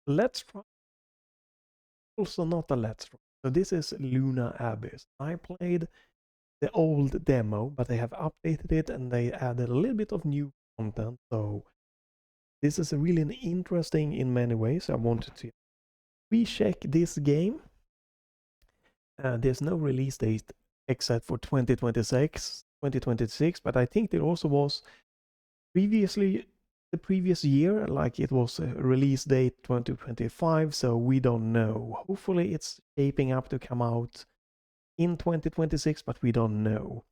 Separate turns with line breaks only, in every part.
let's try. Also not a let's try. So this is Luna Abyss. I played the old demo, but they have updated it and they added a little bit of new content. So this is really interesting in many ways. I wanted to recheck this game. There's no release date except for 2026, but I think there also was previously the previous year, like it was a release date 2025, so we don't know. Hopefully it's shaping up to come out in 2026, but we don't know.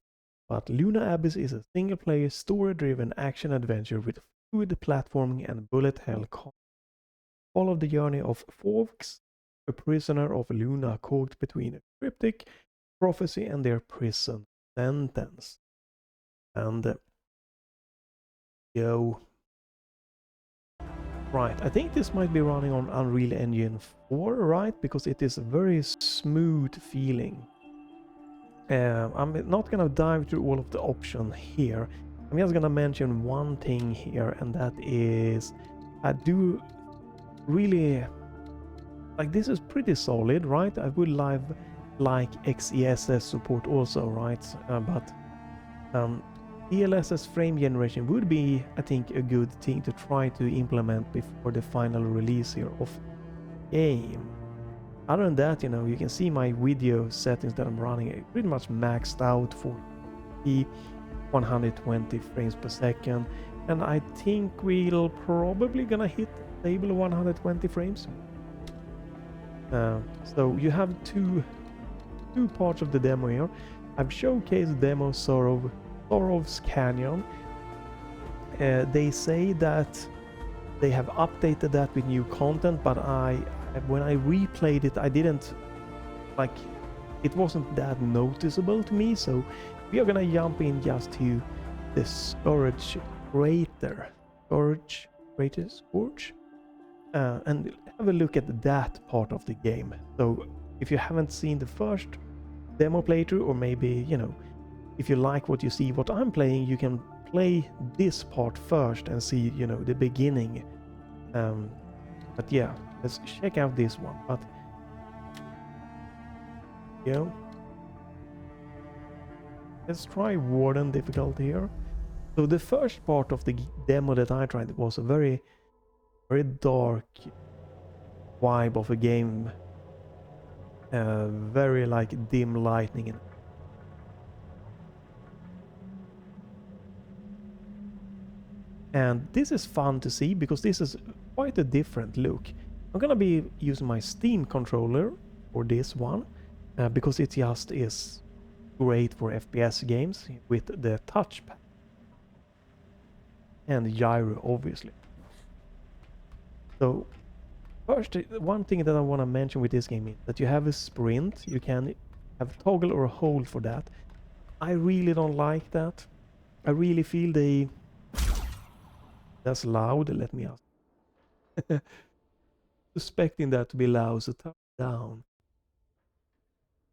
But Luna Abyss is a single-player, story-driven action-adventure with fluid platforming and bullet hell combat. Follow the journey of Forks, a prisoner of Luna caught between a cryptic prophecy and their prison sentence. And yo, right, I think this might be running on Unreal Engine 4, right? Because it is a very smooth feeling. I'm not gonna dive through all of the options here. I'm just gonna mention one thing here, and that is I do really like this is pretty solid, right? I would like XeSS support also, right? But DLSS frame generation would be, I think, a good thing to try to implement before the final release here of the game. Other than that, you know, you can see my video settings that I'm running pretty much maxed out for the 120 frames per second, and I think we'll probably gonna hit stable 120 frames. So you have two parts of the demo here. I've showcased demo Sorov's Canyon. They say that they have updated that with new content, but when I replayed it, I didn't like it wasn't that noticeable to me. So we are gonna jump in just to the storage crater, and have a look at that part of the game. So if you haven't seen the first demo playthrough, or maybe, you know, if you like what you see what I'm playing, you can play this part first and see, you know, the beginning. But yeah, let's check out this one. But you know, let's try Warden difficulty here. So the first part of the demo that I tried was a very dark vibe of a game, very like dim lighting. And this is fun to see because this is quite a different look. I'm gonna be using my Steam controller for this one because it just is great for FPS games with the touchpad and gyro, obviously. So first, one thing that I want to mention with this game is that you have a sprint. You can have toggle or hold for that. I really don't like that. I really feel that's loud. Let me ask. Suspecting that to be loud, so turn it down.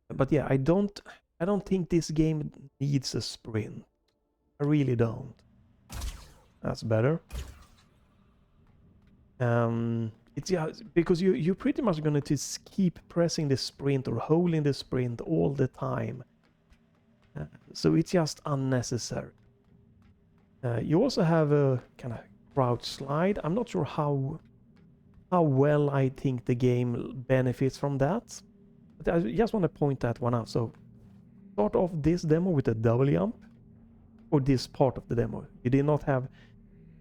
But yeah, I don't think this game needs a sprint. I really don't. That's better. It's because you're pretty much gonna just keep pressing the sprint or holding the sprint all the time. So it's just unnecessary. You also have a kind of crouch slide. I'm not sure how well I think the game benefits from that. But I just want to point that one out. So start off this demo with a double jump, or this part of the demo. You did not have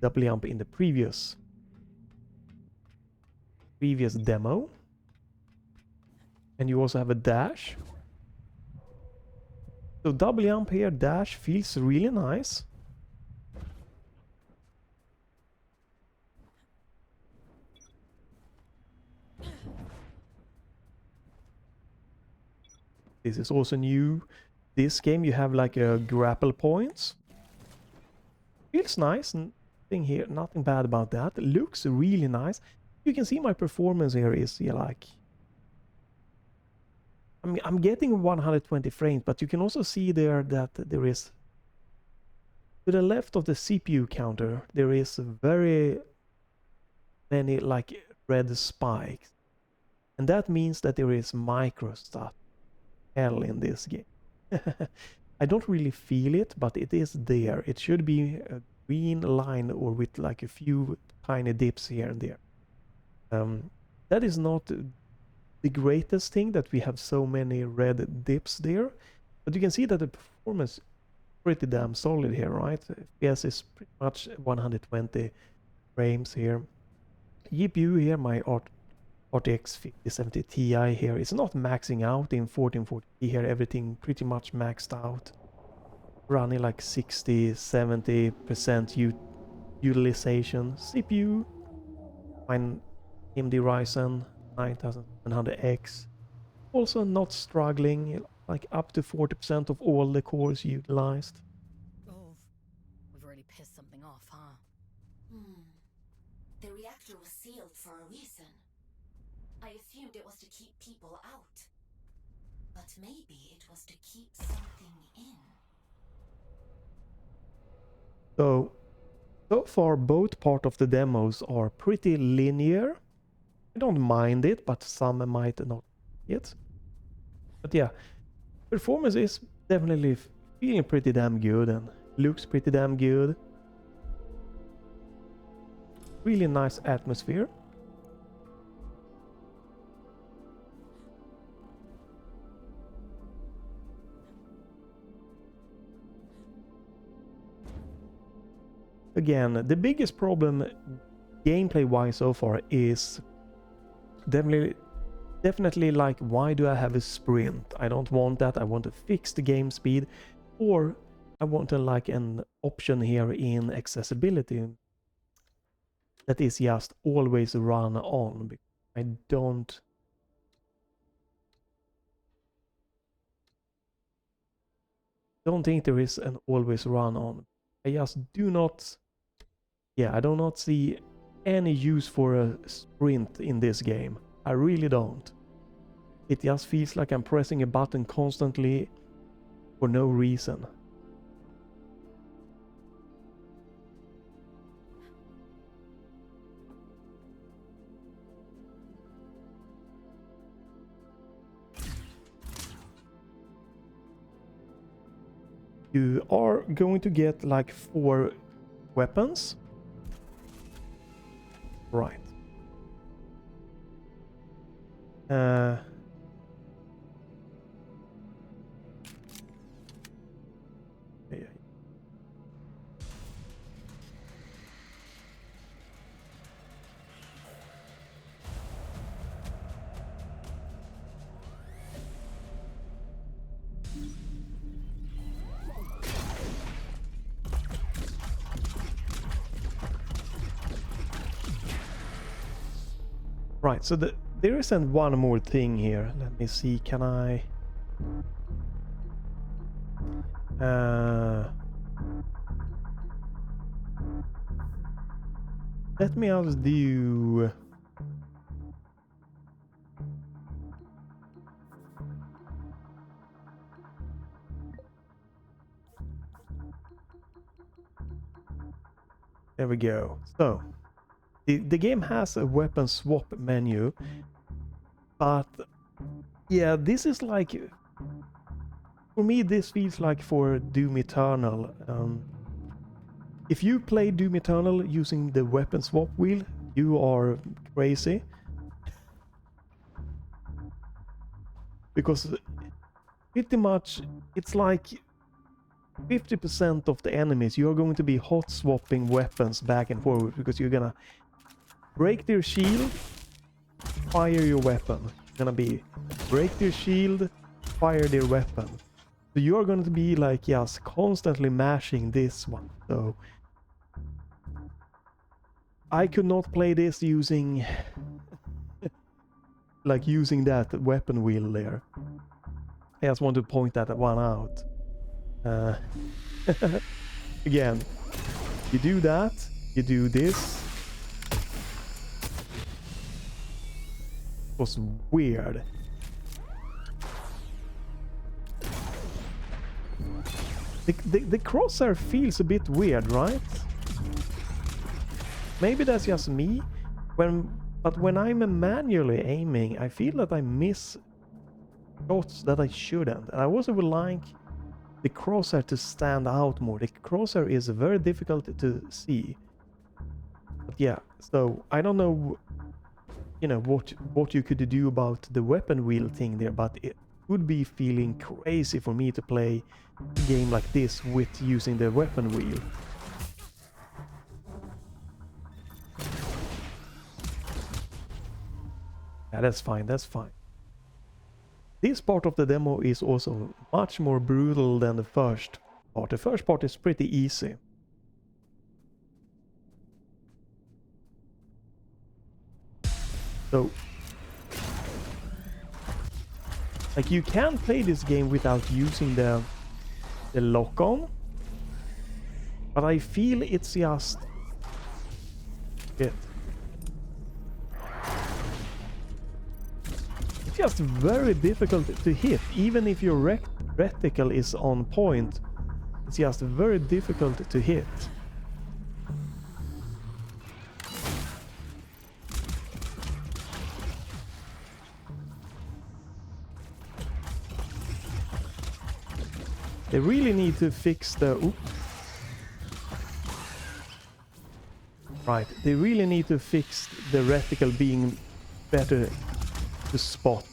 double jump in the previous demo. And you also have a dash. So double jump here, dash feels really nice. This is also new. This game you have like a grapple points. Feels nice. Nothing here, nothing bad about that. Looks really nice. You can see my performance here is like I'm getting 120 frames, but you can also see there that there is to the left of the CPU counter there is very many like red spikes. And that means that there is micro stuff hell in this game. I don't really feel it, but it is there. It should be a green line or with like a few tiny dips here and there. That is not the greatest thing that we have so many red dips there, but you can see that the performance is pretty damn solid here, right? FPS is pretty much 120 frames here. GPU here, my RTX 5070 Ti here, it's not maxing out in 1440p here, everything pretty much maxed out. Running like 60-70% utilization. CPU, mine AMD Ryzen 9700X, also not struggling, like up to 40% of all the cores utilized.
Oh, we've already pissed something off, huh?
The reactor was sealed for a reason. I assumed it was to keep people out. But maybe it was to keep something in.
So far both part of the demos are pretty linear. I don't mind it, but some might not yet. But yeah, performance is definitely feeling pretty damn good and looks pretty damn good. Really nice atmosphere. Again, the biggest problem gameplay-wise so far is definitely like, why do I have a sprint? I don't want that. I want to fix the game speed, or I want like an option here in accessibility that is just always run on. I don't think there is an always run on. I just do not, I do not see any use for a sprint in this game. I really don't. It just feels like I'm pressing a button constantly for no reason. You are going to get like 4 weapons. Right. Yeah. Right, so there isn't one more thing here. Let me see, can I... let me just do... There we go. So, the game has a weapon swap menu, but yeah, this is like, for me this feels like for Doom Eternal. If you play Doom Eternal using the weapon swap wheel, you are crazy. Because pretty much it's like 50% of the enemies you're going to be hot swapping weapons back and forward, because you're gonna break their shield, fire your weapon. It's gonna be break their shield, fire their weapon. So you're going to be like just constantly mashing this one. So I could not play this using like using that weapon wheel there. I just want to point that one out. Again, you do that, you do this. It was weird. The crosshair feels a bit weird, right? Maybe that's just me. When But when I'm manually aiming, I feel that I miss shots that I shouldn't. And I also would like the crosshair to stand out more. The crosshair is very difficult to see. But yeah, so I don't know, you know, what you could do about the weapon wheel thing there, but it would be feeling crazy for me to play a game like this with using the weapon wheel. Yeah, that's fine, that's fine. This part of the demo is also much more brutal than the first part. The first part is pretty easy. So, like, you can play this game without using the lock-on, but I feel it's just it. It's just very difficult to hit, even if your reticle is on point. It's just very difficult to hit. They really need to fix the... Oops. Right, they really need to fix the reticle being better to spot.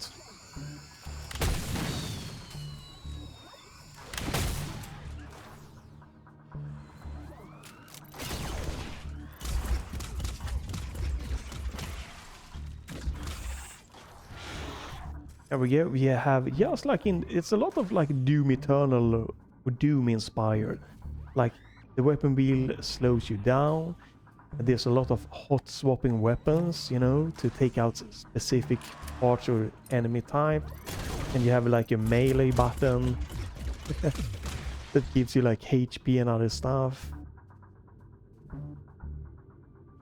There we go. We have just like in, it's a lot of like Doom Eternal or Doom inspired. Like the weapon wheel slows you down. There's a lot of hot swapping weapons, you know, to take out specific parts or enemy type. And you have like a melee button that gives you like HP and other stuff.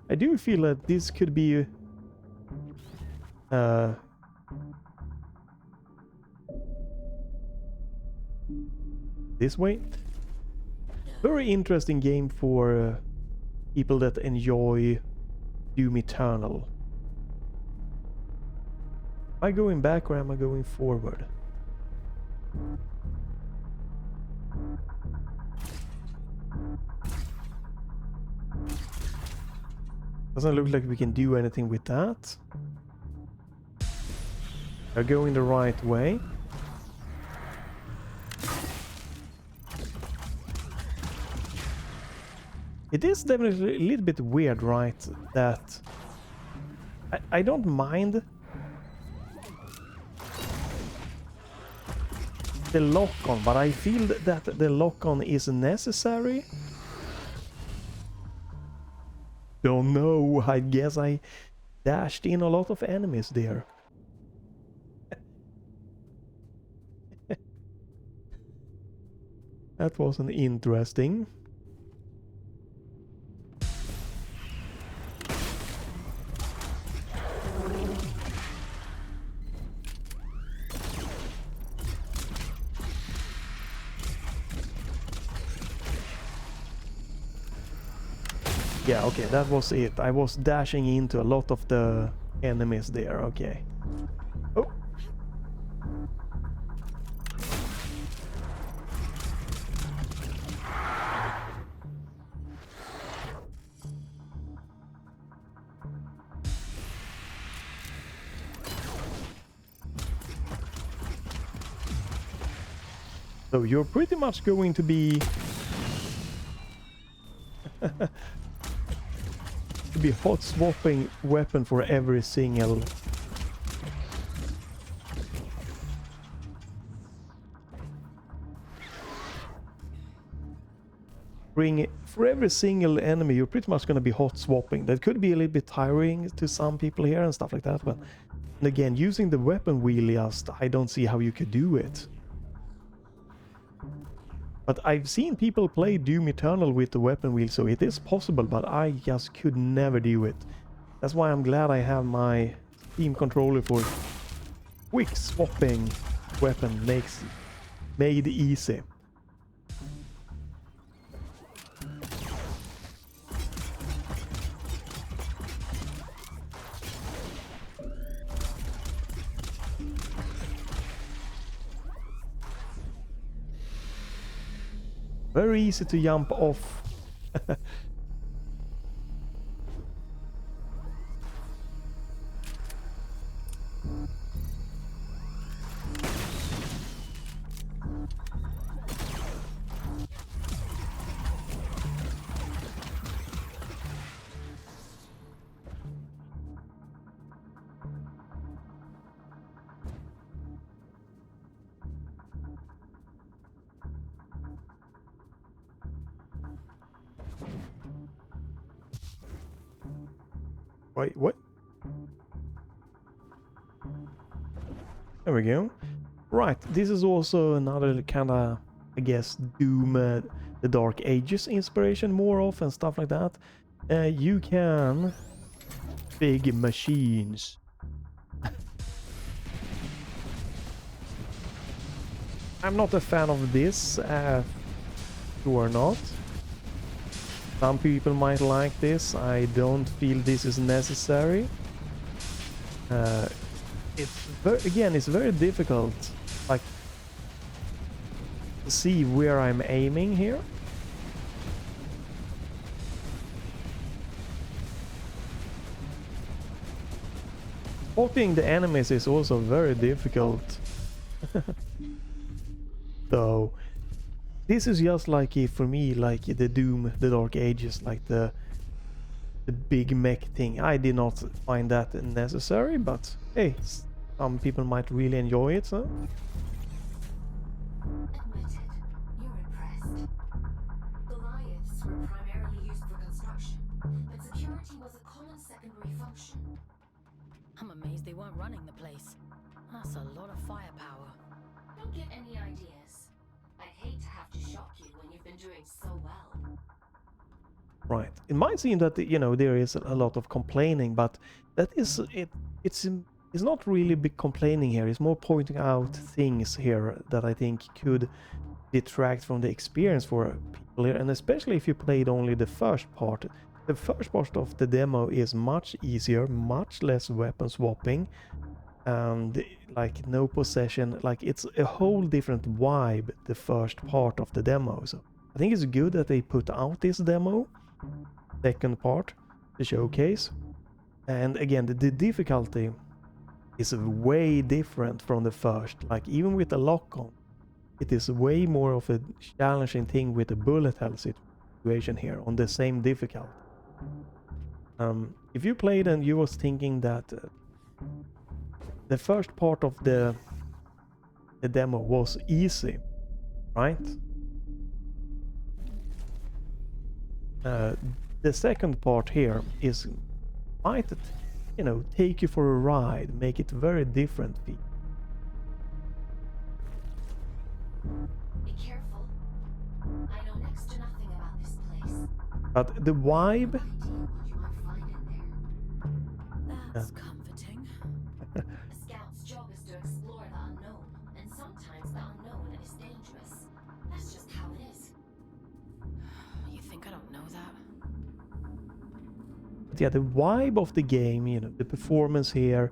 I do feel that this could be this way. Very interesting game for people that enjoy Doom Eternal. Am I going back or am I going forward? Doesn't look like we can do anything with that. They're going the right way. It is definitely a little bit weird, right? That I don't mind the lock-on, but I feel that the lock-on is necessary. Don't know, I guess I dashed in a lot of enemies there. That wasn't interesting. Yeah, okay, that was it. I was dashing into a lot of the enemies there, okay. Oh. So you're pretty much going to be hot swapping weapon for every single for every single enemy. You're pretty much going to be hot swapping. That could be a little bit tiring to some people here and stuff like that, but again, using the weapon wheel, just I don't see how you could do it. But I've seen people play Doom Eternal with the weapon wheel, so it is possible, but I just could never do it. That's why I'm glad I have my Steam controller for quick swapping weapon made easy. very easy to jump off. Wait, what? There we go. Right, this is also another kind of, I guess, Doom, the Dark Ages inspiration more of and stuff like that. You can... Big machines. I'm not a fan of this, you are not. Some people might like this. I don't feel this is necessary. It's very difficult, like, to see where I'm aiming here. Spotting the enemies is also very difficult. So this is just like, for me, like the Doom, the Dark Ages, like the big mech thing. I did not find that necessary, but hey, some people might really enjoy it, so.
Admitted, you're impressed. Goliaths were primarily used for construction, but security was a common secondary function.
I'm amazed they weren't running the place. That's a lot of firepower.
Don't get any ideas. I'd hate to have to shock you when you've been doing so well.
Right. It might seem that, you know, there is a lot of complaining, but that is it. It's not really big complaining here. It's more pointing out things here that I think could detract from the experience for people here, and especially if you played only the first part. The first part of the demo is much easier, much less weapon swapping, and like no possession. Like, it's a whole different vibe, the first part of the demo. So I think it's good that they put out this demo, second part, the showcase. And again, the difficulty is way different from the first. Like, even with the lock-on, it is way more of a challenging thing with the bullet hell situation here on the same difficulty. If you played and you was thinking that the first part of the demo was easy, right? The second part here might, you know, take you for a ride, make it very different.
Be careful. I know next to nothing about this place.
But the vibe,
No idea what you might find in there.
That's comforting.
A scout's job is to explore the unknown, and sometimes the unknown is dangerous. That's just how it is.
You think I don't know that?
yeah, the vibe of the game, you know, the performance here,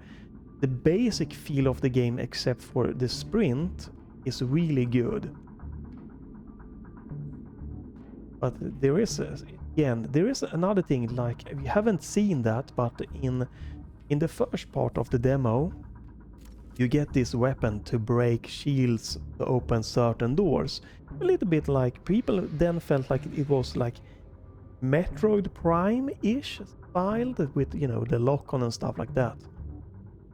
the basic feel of the game, except for the sprint, is really good. But there is, again, there is another thing, like, we haven't seen that, but in the first part of the demo, you get this weapon to break shields to open certain doors. A little bit like, people then felt like it was like Metroid Prime-ish styled with, you know, the lock-on and stuff like that.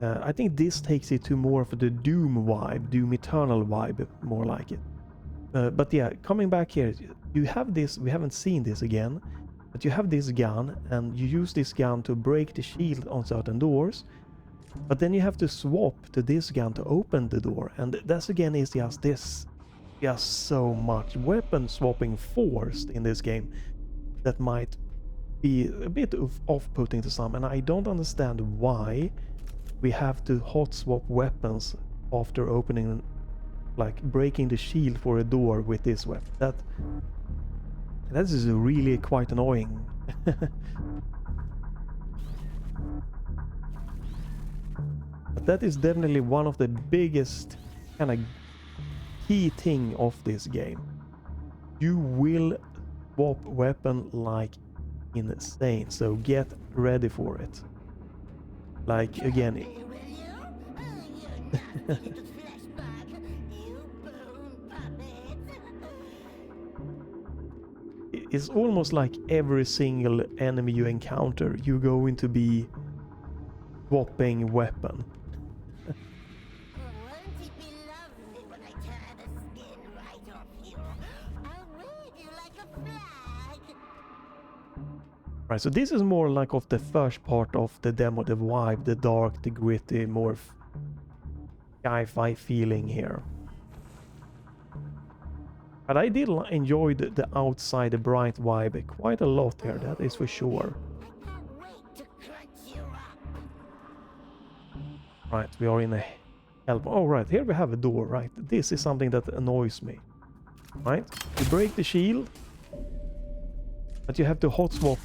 I think this takes it to more of the Doom vibe, Doom Eternal vibe, more like it. But yeah, coming back here, you have this, we haven't seen this again, but you have this gun, and you use this gun to break the shield on certain doors, but then you have to swap to this gun to open the door, and that's again is just so much weapon swapping forced in this game that might be a bit off-putting to some, and I don't understand why we have to hot swap weapons after opening, like breaking the shield for a door with this weapon. That is really quite annoying. But that is definitely one of the biggest kind of key thing of this game. you will swap weapon like insane, so get ready for it. Like again, it's almost like every single enemy you encounter, you're going to be swapping weapon.
Won't it be lovely when I tear the skin right off you? I'll wave you like a flag.
Right, so this is more like of the first part of the demo, the vibe, the dark, the gritty, more sci-fi feeling here. But I did enjoy the outside, the bright vibe quite a lot here, that is for sure.
I can't wait to crunch you up.
Right, we are in a hell. Oh, right, here we have a door, right? This is something that annoys me. Right? You break the shield, but you have to hot swap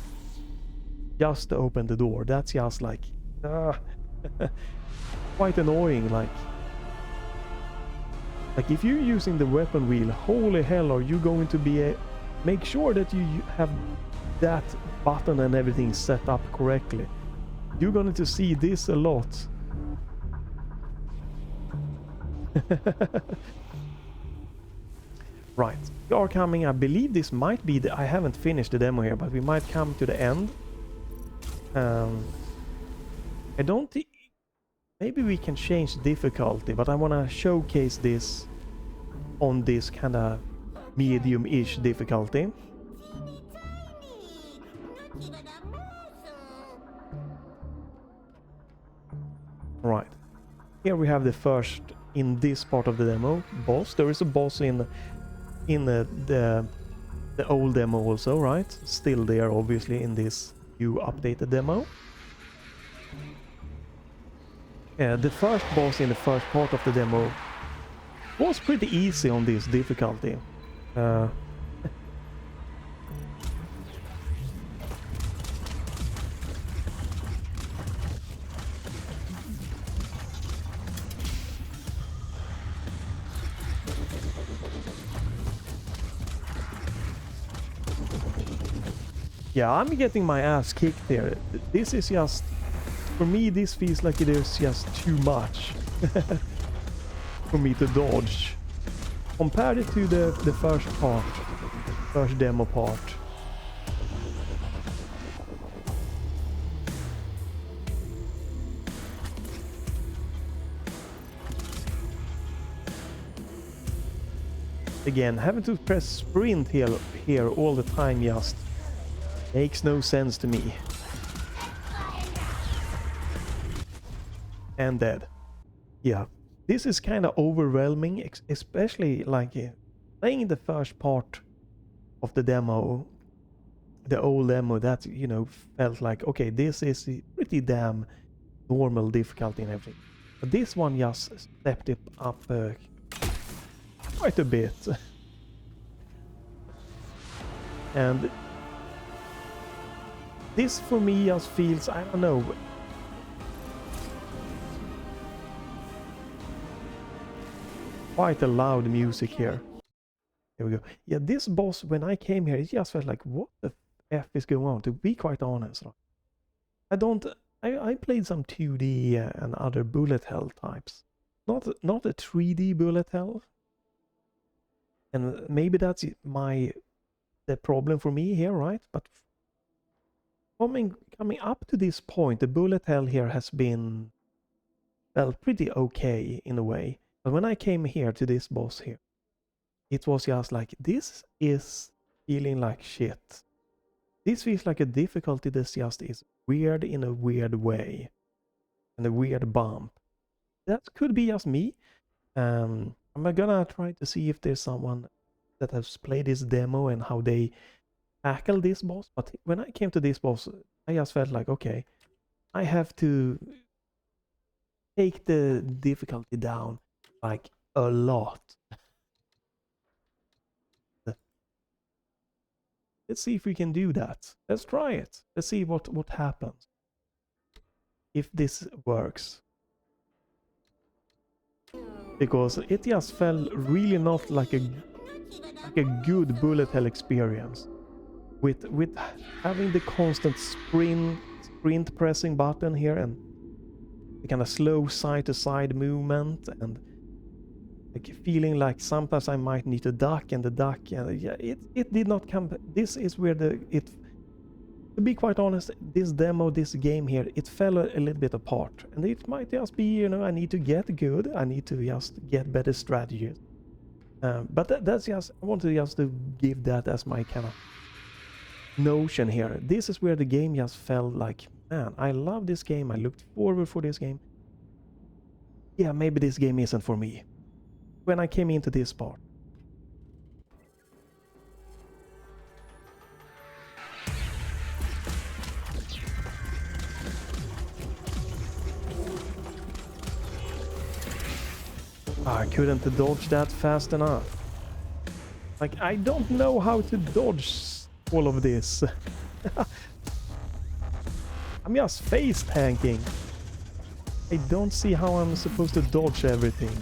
just to open the door. That's just like... quite annoying, like if you're using the weapon wheel, holy hell, are you going to be make sure that you have that button and everything set up correctly. You're going to see this a lot. Right, we are coming, I believe this might be I haven't finished the demo here, but we might come to the end. I don't think... Maybe we can change difficulty, but I want to showcase this on this kind of medium-ish difficulty.
Teeny tiny, not even a morsel.
Right. Here we have the first, in this part of the demo, boss. There is a boss in the old demo also, right? Still there, obviously, in this new updated demo. The first boss in the first part of the demo was pretty easy on this difficulty. Yeah, I'm getting my ass kicked here. This is just... For me, this feels like it is just too much for me to dodge. Compared it to the first part, first demo part. Again, having to press sprint here all the time just makes no sense to me. And dead. Yeah, this is kind of overwhelming, especially like playing the first part of the demo, the old demo, that, you know, felt like, okay, this is pretty damn normal difficulty and everything. But this one just stepped it up quite a bit. And this for me just feels, I don't know, quite a loud music here. Here we go. Yeah, this boss, when I came here, it just felt like, what the F is going on? To be quite honest, I played some 2D and other bullet hell types, not a 3D bullet hell, and maybe that's the problem for me here, right? But coming up to this point, the bullet hell here has been, well, pretty okay in a way. But when I came here to this boss here, it was just like, this is feeling like shit. This feels like a difficulty that just is weird in a weird way. And a weird bump. That could be just me. I'm gonna try to see if there's someone that has played this demo and how they tackle this boss. But when I came to this boss, I just felt like, okay, I have to take the difficulty down like a lot. Let's see if we can do that. Let's try it. Let's see what happens. If this works. Because it just felt really not like a like a good bullet hell experience. With having the constant sprint pressing button here and the kind of slow side to side movement, and like feeling like sometimes I might need to duck, and the duck, and yeah, it did not come. This is where to be quite honest, this demo, this game here, it fell a little bit apart, and it might just be, you know, I need to get good, I need to just get better strategies. But that's just, I want to just to give that as my kind of notion here. This is where the game just felt like, man, I love this game, I looked forward for this game. Yeah, maybe this game isn't for me. When I came into this part. I couldn't dodge that fast enough. Like, I don't know how to dodge all of this. I'm just face tanking. I don't see how I'm supposed to dodge everything.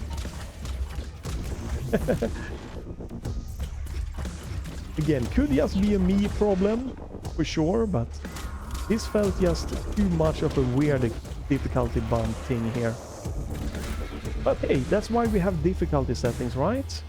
Again, could just be a me problem, for sure, but this felt just too much of a weird difficulty bump thing here. But hey, that's why we have difficulty settings, right?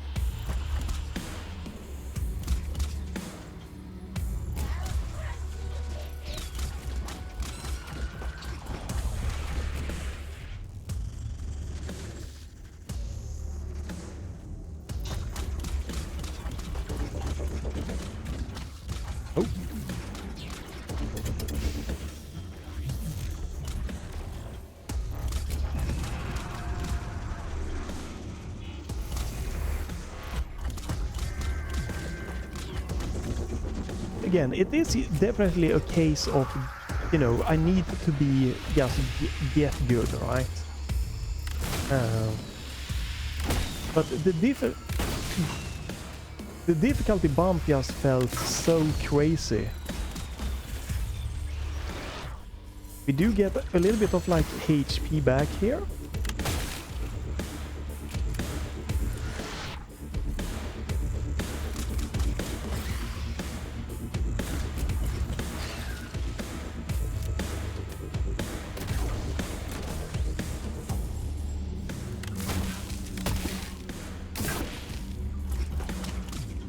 Oh. Again, it is definitely a case of, you know, I need to be just get good, right? But the difficulty bump just felt so crazy. We do get a little bit of like HP back here.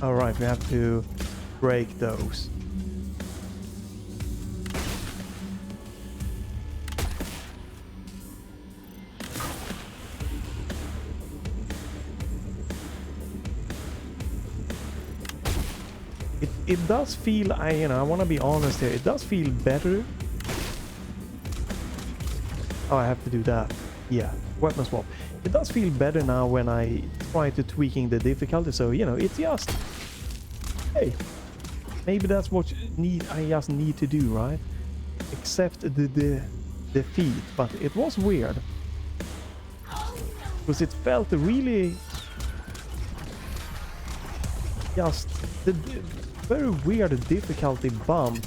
Alright, we have to break those. It does feel, I want to be honest here, it does feel better. Oh, I have to do that. Yeah, weapon swap. It does feel better now when I try to tweaking the difficulty, so, you know, it's just... Hey, maybe that's what I just need to do, right? Accept the defeat, but it was weird. Because it felt really... just the very weird difficulty bump.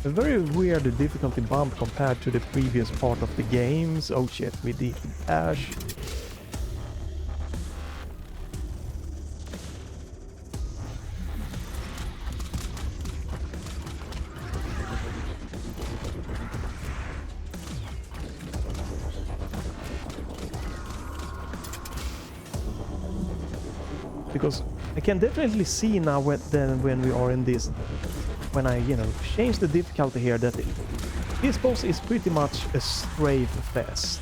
A very weird difficulty bump compared to the previous part of the games. Oh shit, we did dash. Because I can definitely see now when we are in this, when I, you know, change the difficulty here, that this boss is pretty much a strafe fest.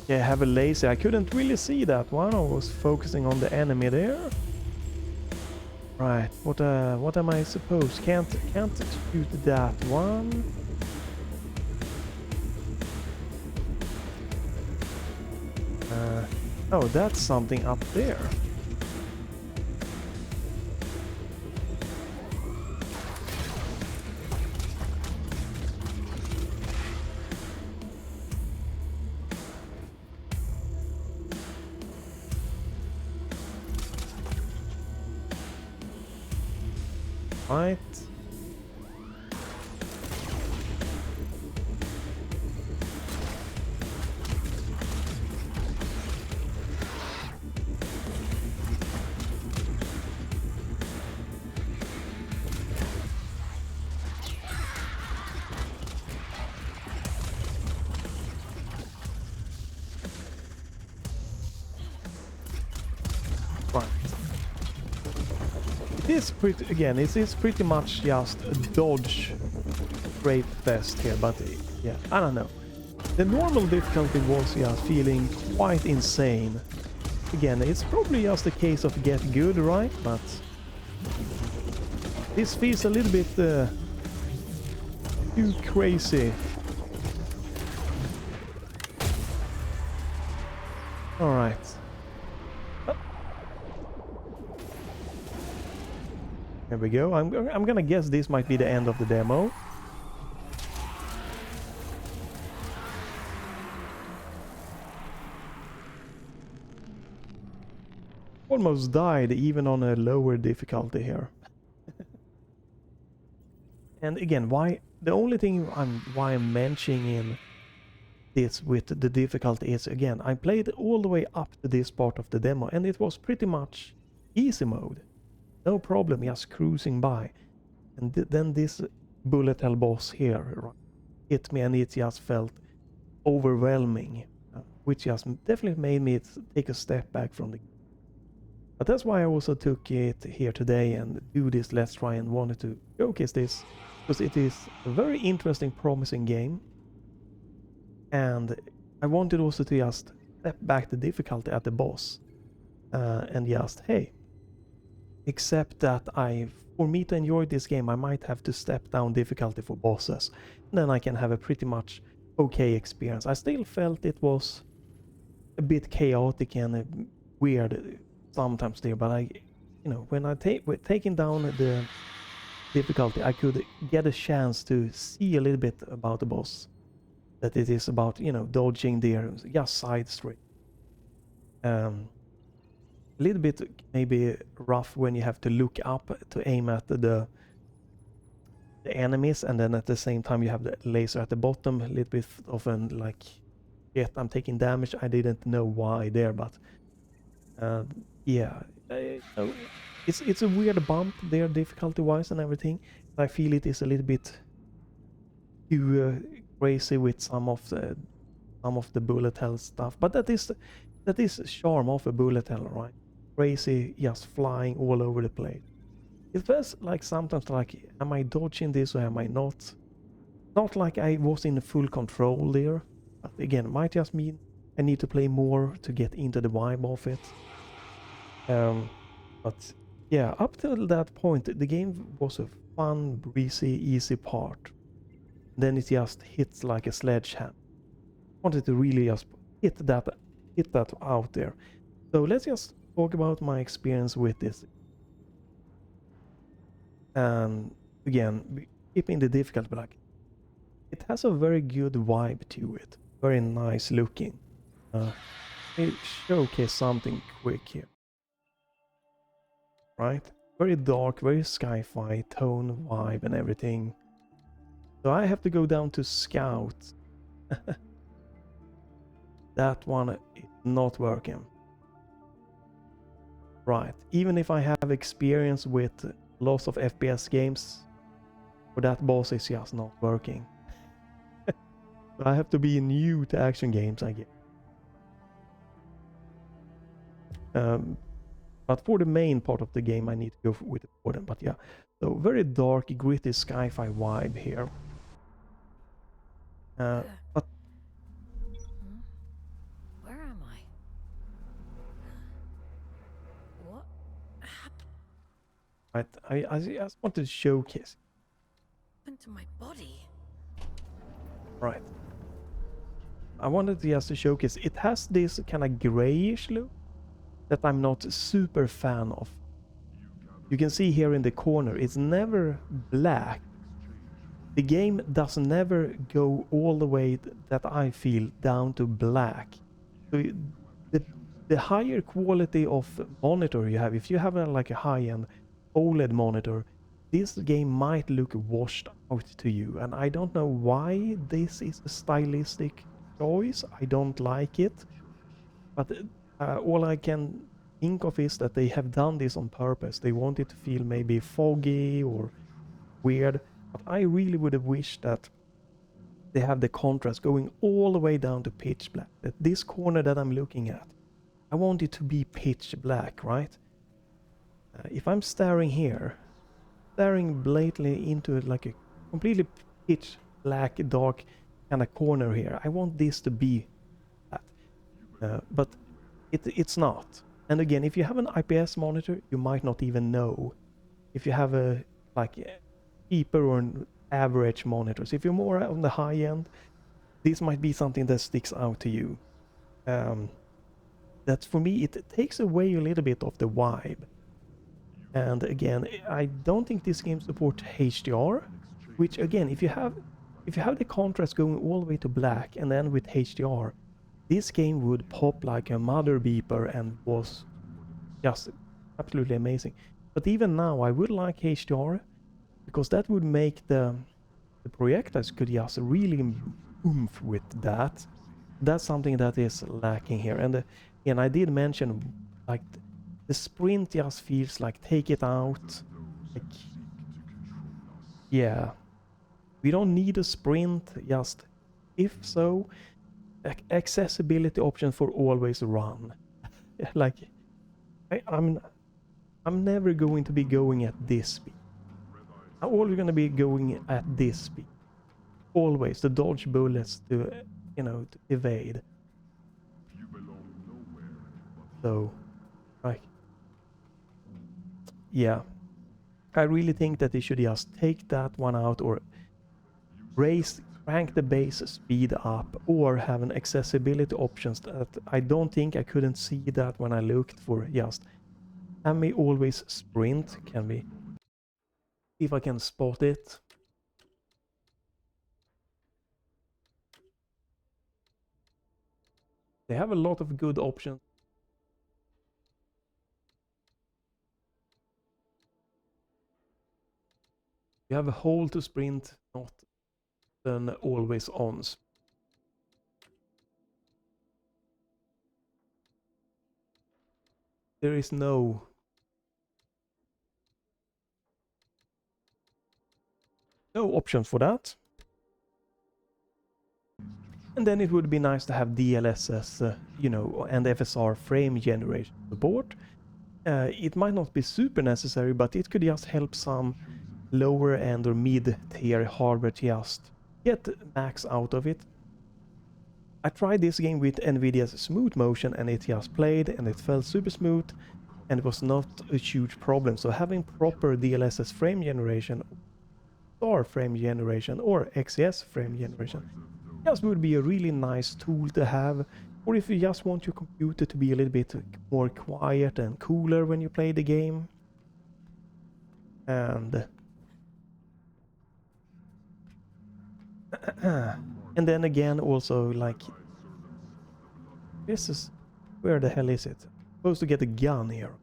Yeah, I have a laser. I couldn't really see that one. I was focusing on the enemy there. Right, what am I supposed? Can't shoot that one. Oh, that's something up there. Right. Right. It is pretty, again, it is pretty much just a dodge rape fest here, but yeah, I don't know. The normal difficulty was just feeling quite insane. Again, it's probably just a case of get good, right? But this feels a little bit too crazy. All right. There we go. I'm gonna guess this might be the end of the demo. Almost died even on a lower difficulty here. And again, why the only thing why I'm mentioning this with the difficulty is, again, I played all the way up to this part of the demo and it was pretty much easy mode. No problem, just cruising by. And then this bullet hell boss here hit me and it just felt overwhelming, which just definitely made me take a step back from the game. But that's why I also took it here today and do this Let's Try and wanted to showcase this, because it is a very interesting, promising game. And I wanted also to just step back the difficulty at the boss and just, hey, except that for me to enjoy this game, I might have to step down difficulty for bosses. And then I can have a pretty much okay experience. I still felt it was a bit chaotic and weird sometimes there, but when I taking down the difficulty, I could get a chance to see a little bit about the boss. That it is about, dodging their just side straight. A little bit maybe rough when you have to look up to aim at the enemies, and then at the same time you have the laser at the bottom. A little bit of an like, yet I'm taking damage. I didn't know why there, but yeah, it's a weird bump there, difficulty-wise and everything. I feel it is a little bit too crazy with some of the bullet hell stuff, but that is charm of a bullet hell, right? Crazy, just flying all over the place. It feels like sometimes like, am I dodging this or am I not? Not like I was in full control there, but again, might just mean I need to play more to get into the vibe of it. But yeah, up till that point, the game was a fun, breezy, easy part. Then it just hits like a sledgehammer. Wanted to really just hit that out there. So let's just talk about my experience with this. Again, keeping the difficulty, but like, it has a very good vibe to it. Very nice looking. Let me showcase something quick here. Right? Very dark, very sci-fi tone, vibe and everything. So I have to go down to Scout. That one is not working. Right, even if I have experience with lots of FPS games, for that boss is just not working. So I have to be new to action games, I guess. But for the main part of the game, I need to go with the Warden. But yeah, so very dark, gritty sci-fi vibe here. But
Where am I? What happened
right, I just want to showcase.
to my body?
Right. I wanted to just showcase. It has this kind of grayish look that I'm not super fan of. You can see here in the corner, it's never black. The game does never go all the way that I feel down to black. So the higher quality of monitor you have, if you have like a high-end OLED monitor, this game might look washed out to you, and I don't know why this is a stylistic choice. I don't like it, but all I can think of is that they have done this on purpose. They want it to feel maybe foggy or weird, but I really would have wished that they have the contrast going all the way down to pitch black. That this corner that I'm looking at, I want it to be pitch black, right? If I'm staring here, staring blatantly into it like a completely pitch black, dark kind of corner here, I want this to be that. But it's not. And again, if you have an IPS monitor, you might not even know. If you have a cheaper or an average monitors, if you're more on the high end, this might be something that sticks out to you. That for me, it takes away a little bit of the vibe. And again, I don't think this game supports HDR, which again, if you have the contrast going all the way to black and then with HDR, this game would pop like a mother beeper and was just absolutely amazing. But even now, I would like HDR because that would make the projectors could just really oomph with that. That's something that is lacking here. And I did mention like the sprint just feels like take it out. Like, yeah, we don't need a sprint. Just if so, accessibility option for always run. Like I'm never going to be going at this speed. I'm always going to be going at this speed. Always to dodge bullets, to to evade. So, like, yeah, I really think that they should just take that one out or crank the base speed up, or have an accessibility options that I don't think I couldn't see that when I looked for just can we always sprint? Can we see if I can spot it? They have a lot of good options. You have a hold to sprint, not an always on. There is no option for that. And then it would be nice to have DLSS, and FSR frame generation support. It might not be super necessary, but it could just help some lower end or mid-tier hardware to just get max out of it. I tried this game with Nvidia's smooth motion and it just played and it felt super smooth and it was not a huge problem. So having proper DLSS frame generation, or frame generation, or XES frame generation just would be a really nice tool to have. Or if you just want your computer to be a little bit more quiet and cooler when you play the game. And and then again also like this is where the hell is it? I'm supposed to get a gun here.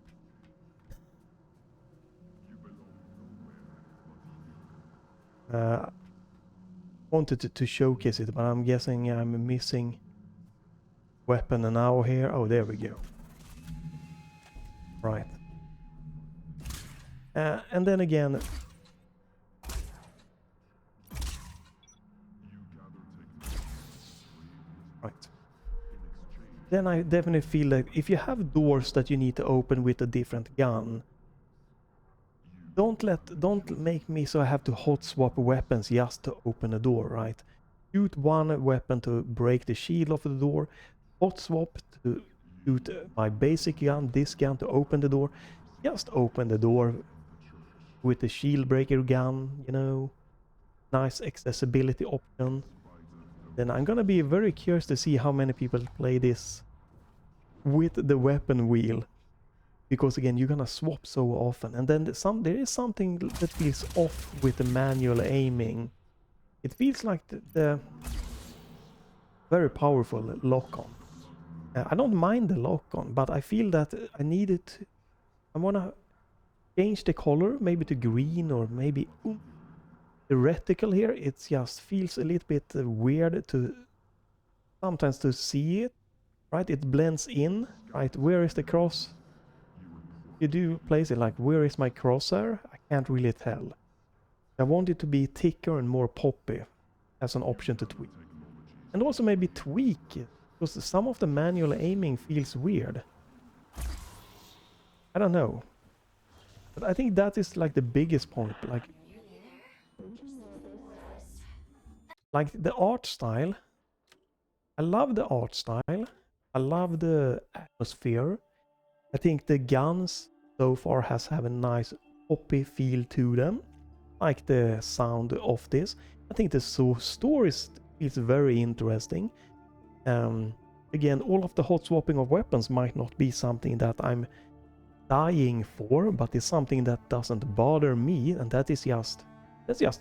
Wanted to showcase it, but I'm guessing I'm missing weapon now here. Oh, there we go. Right. And then again, right. Then I definitely feel that if you have doors that you need to open with a different gun, don't make me so I have to hot swap weapons just to open a door, right? Shoot one weapon to break the shield of the door, hot swap to shoot my basic gun, this gun to open the door. Just open the door with the shield breaker gun, nice accessibility option. Then I'm gonna be very curious to see how many people play this with the weapon wheel. Because again, you're gonna swap so often, and then there is something that feels off with the manual aiming. It feels like the very powerful lock-on. I don't mind the lock-on, but I feel that I need it. I wanna change the color, maybe to green or maybe the reticle here, it just feels a little bit weird to sometimes to see it, right? It blends in, right? Where is the cross? You do place it like, where is my crosshair? I can't really tell. I want it to be thicker and more poppy as an option to tweak. And also maybe tweak it, because some of the manual aiming feels weird. I don't know. But I think that is like the biggest point. Like the art style. I love the art style. I love the atmosphere. I think the guns so far have a nice poppy feel to them. Like the sound of this. I think the story is very interesting. Again, all of the hot swapping of weapons might not be something that I'm dying for, but it's something that doesn't bother me, and that's just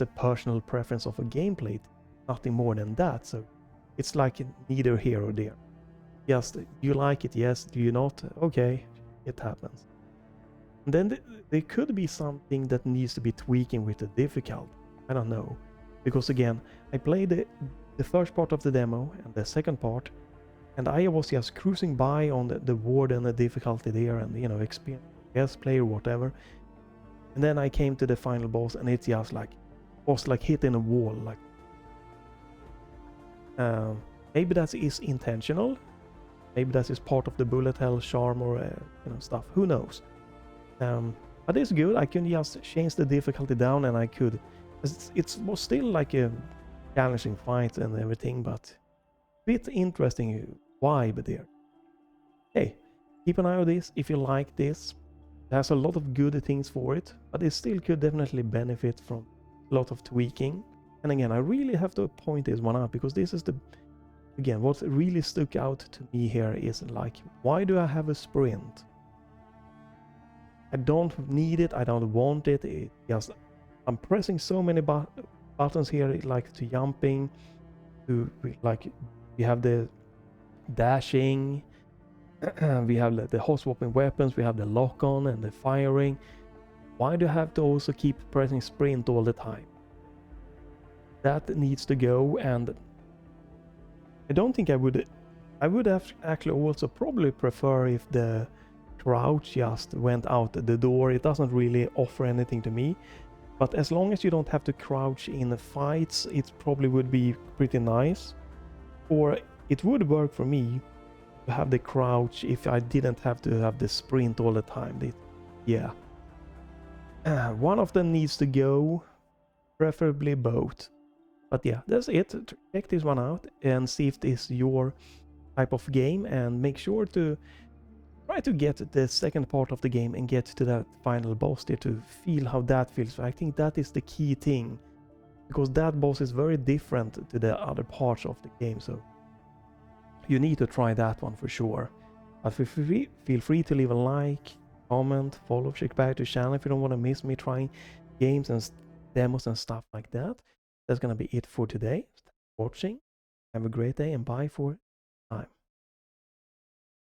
a personal preference of a gameplay, nothing more than that. So it's like neither here or there. Just, do you like it? Yes. Do you not? Okay, it happens. And then there could be something that needs to be tweaking with the difficulty. I don't know, because again, I played the first part of the demo and the second part, and I was just cruising by on the ward and the difficulty there, and you know, experience, guest player, whatever. And then I came to the final boss, and it just like was like hitting a wall. Like maybe that is intentional, maybe that is part of the bullet hell charm or stuff. Who knows? But it's good. I can just change the difficulty down, and I could. It was still like a challenging fight and everything, but bit interesting vibe there. Hey, keep an eye on this if you like this. There's a lot of good things for it, but it still could definitely benefit from a lot of tweaking. And again, I really have to point this one out, because this is again, what really stuck out to me here is like, why do I have a sprint? I don't need it, I don't want it. It just, I'm pressing so many buttons here, like to jumping, to like, we have the dashing, we have the hot swapping weapons, we have the lock on and the firing. Why do I have to also keep pressing sprint all the time? That needs to go, and I don't think I would have actually also probably prefer if the crouch just went out the door. It doesn't really offer anything to me, but as long as you don't have to crouch in fights, it probably would be pretty nice. Or it would work for me to have the crouch if I didn't have to have the sprint all the time. Yeah. One of them needs to go, preferably both. But yeah, that's it. Check this one out and see if this is your type of game, and make sure to try to get the second part of the game and get to that final boss there to feel how that feels. I think that is the key thing, because that boss is very different to the other parts of the game, so you need to try that one for sure. But feel free to leave a like, comment, follow, check back to the channel if you don't want to miss me trying games and demos and stuff like that. That's gonna be it for today. Thanks for watching. Have a great day, and bye for